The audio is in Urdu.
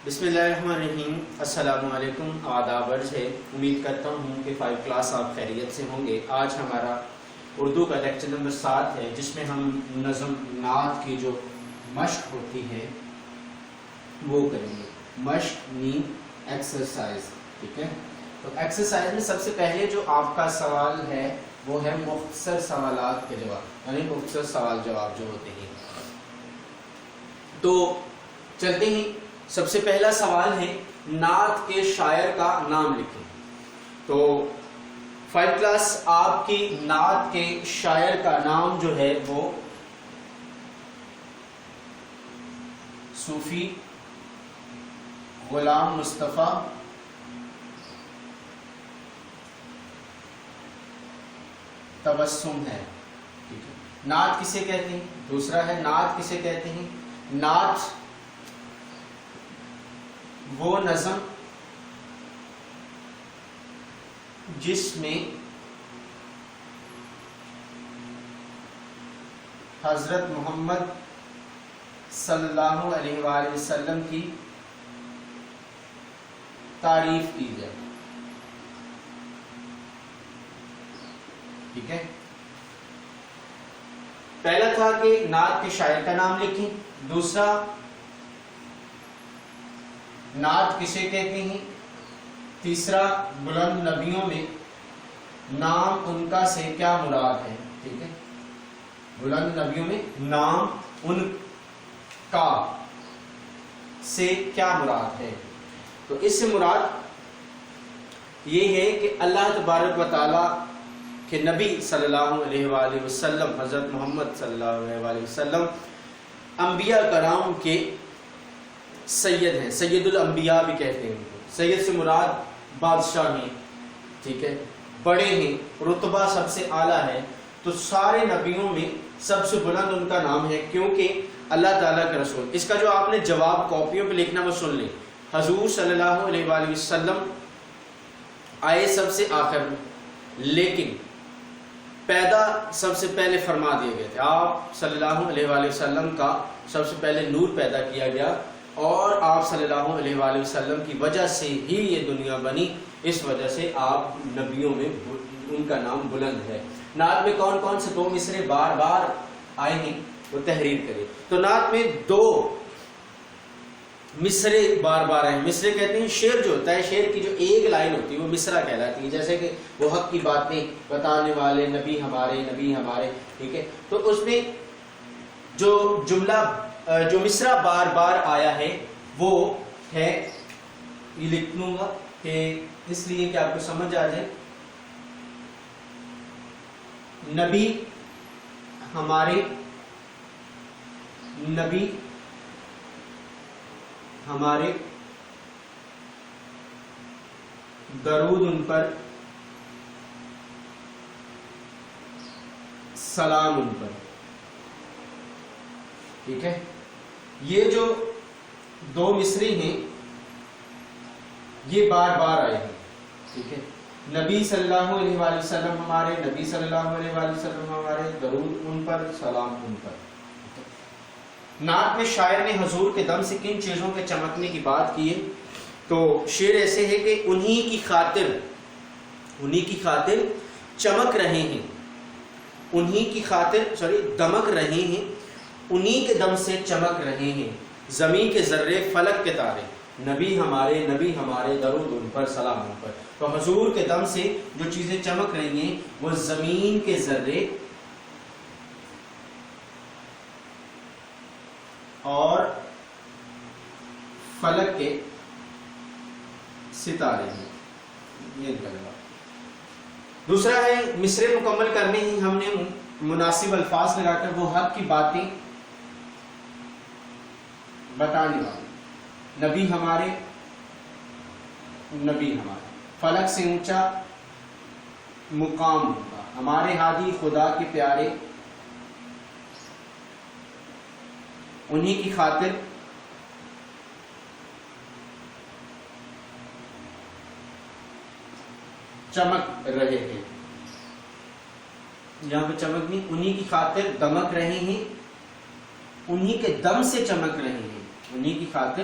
بسم اللہ الرحمن الرحیم. السلام علیکم. آداب عرض ہے. امید کرتا ہوں کہ 5 کلاس آپ خیریت سے ہوں گے. آج ہمارا اردو کا لیکچر نمبر 7 ہے، جس میں ہم نظم نعت کی جو مشق ہوتی ہے وہ کریں گے. مشق مین ایکسرسائز. ٹھیک ہے، تو ایکسرسائز میں سب سے پہلے جو آپ کا سوال ہے وہ ہے مختصر سوالات کے جواب، یعنی مختصر سوال جواب جو ہوتے ہیں. تو چلتے ہیں. سب سے پہلا سوال ہے نعت کے شاعر کا نام لکھیں. تو 5 کلاس آپ کی نعت کے شاعر کا نام جو ہے وہ صوفی غلام مصطفیٰ تبسم ہے. نعت کسے کہتے ہیں؟ دوسرا ہے نعت کسے کہتے ہیں؟ نعت وہ نظم جس میں حضرت محمد صلی اللہ علیہ وآلہ وسلم کی تعریف کی جائے. ٹھیک ہے، پہلا تھا کہ نعت کے شاعر کا نام لکھیں. دوسرا نعت کسے کہتے ہیں. تیسرا بلند نبیوں میں نام ان کا سے کیا مراد ہے. ٹھیک ہے، بلند نبیوں میں نام ان کا سے کیا مراد ہے. تو اس سے مراد یہ ہے کہ اللہ تبارک و تعالی کہ نبی صلی اللہ علیہ وآلہ وسلم حضرت محمد صلی اللہ علیہ وآلہ وسلم انبیاء کرام کے سید ہیں. سید الانبیاء بھی کہتے ہیں. سید سے مراد بادشاہ ہیں. ٹھیک ہے، بڑے ہیں، رتبہ سب سے اعلیٰ ہے. تو سارے نبیوں میں سب سے بلند ان کا نام ہے، کیونکہ اللہ تعالیٰ کا رسول. اس کا جو آپ نے جواب کاپیوں پہ لکھنا وہ سن لیں. حضور صلی اللہ علیہ وآلہ وسلم آئے سب سے آخر میں، لیکن پیدا سب سے پہلے فرما دیے گئے تھے. آپ صلی اللہ علیہ وآلہ وسلم کا سب سے پہلے نور پیدا کیا گیا، اور آپ صلی اللہ علیہ وآلہ وسلم کی وجہ سے ہی یہ دنیا بنی. اس وجہ سے آپ نبیوں میں ان کا نام بلند ہے. نعت میں کون کون سے 2 مصرے بار بار آئے ہیں وہ تحریر کرے. تو نعت میں 2 مصرے بار بار آئے. مصرے کہتے ہیں شعر جو ہوتا ہے، شعر کی جو ایک لائن ہوتی ہے وہ مصرع کہلاتی ہے. جیسے کہ وہ حق کی باتیں بتانے والے نبی ہمارے نبی ہمارے. ٹھیک ہے، تو اس میں جو جملہ جو مصرع بار بار آیا ہے وہ ہے، یہ لکھ لوں گا کہ اس لیے کہ آپ کو سمجھ آ جائے. نبی ہمارے نبی ہمارے درود ان پر سلام ان پر. ٹھیک ہے، یہ جو 2 مصرے ہیں یہ بار بار آئے ہیں. ٹھیک ہے، نبی صلی اللہ علیہ وآلہ وسلم ہمارے نبی صلی اللہ علیہ وآلہ وسلم ہمارے درود ان پر سلام ان پر. نعت میں شاعر نے حضور کے دم سے کن چیزوں کے چمکنے کی بات کی ہے. تو شعر ایسے ہے کہ انہی کی خاطر چمک رہے ہیں، انہی کی خاطر دمک رہے ہیں، انہی کے دم سے چمک رہے ہیں زمین کے ذرے فلک کے تارے. نبی ہمارے درود ان پر سلام ان پر. تو حضور کے دم سے جو چیزیں چمک رہی ہیں وہ زمین کے ذرے اور فلک کے ستارے ہیں. یہ نکلے. دوسرا ہے مصرے مکمل کرنے ہی ہم نے مناسب الفاظ لگا کر وہ حق کی باتیں بتانے والے. نبی ہمارے فلک سے اونچا مقام ہوگا. ہمارے ہادی خدا کے پیارے، انہی کی خاطر چمک رہے ہیں. یہاں پہ چمک نہیں، انہی کی خاطر دمک رہے ہیں، انہی کے دم سے چمک رہے ہیں، انہی کی خاطر